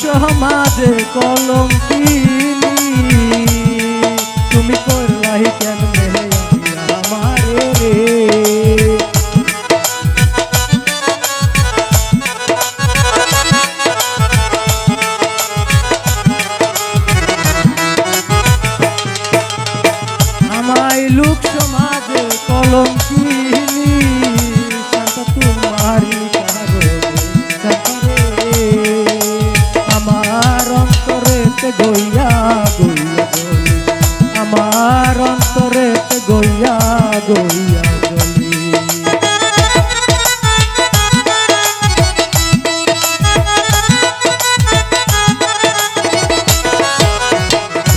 সমাজে কলঙ্কিনী তুমি করলাই কেমনে আমারে রে আমায় লোক সমাজে কলঙ্কিনী শান্ত তোমারি আমার অন্তরেতে গইয়া গইয়া গলি আমার অন্তরেতে গইয়া গইয়া গলি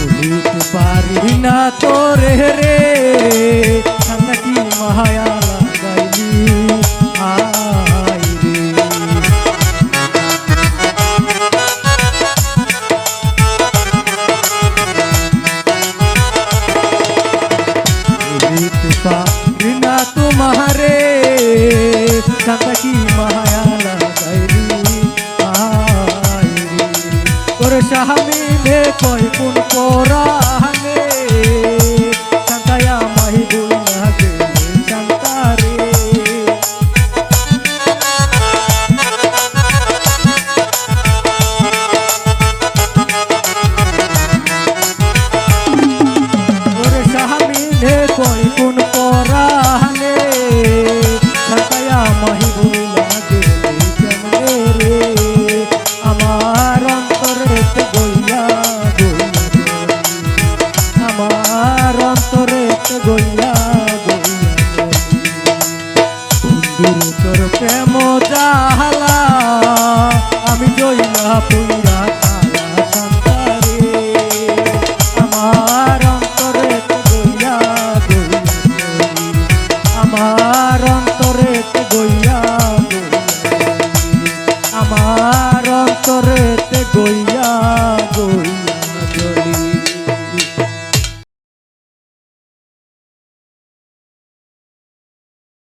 ভুলিতে পারি না তোরে রে ঠান্ডা কি মায়া লাগাইলি বিনা তোমারে সাথে কি মায়া লাগাইলি তোর সাহামিলে কয় কোন পরানে সান্তায়া মাহি বুলা গেলে সান্তারে তোর সাহামিলে কয় কোন পরানে সান্তায়া মাহি বুলা গেলে কেমনে রে আমার অন্তরেতে গইয়া গইয়া আমার অন্তরেতে গইয়া গইয়া বন্ধুর তোর প্রেম জাহালা আমি জইলা পুরা খালা সন্তারে আমার অন্তরেতে গইয়া গইয়া আমার অন্তরেতে গইয়া গইয়া আমার অন্তরেতে গইয়া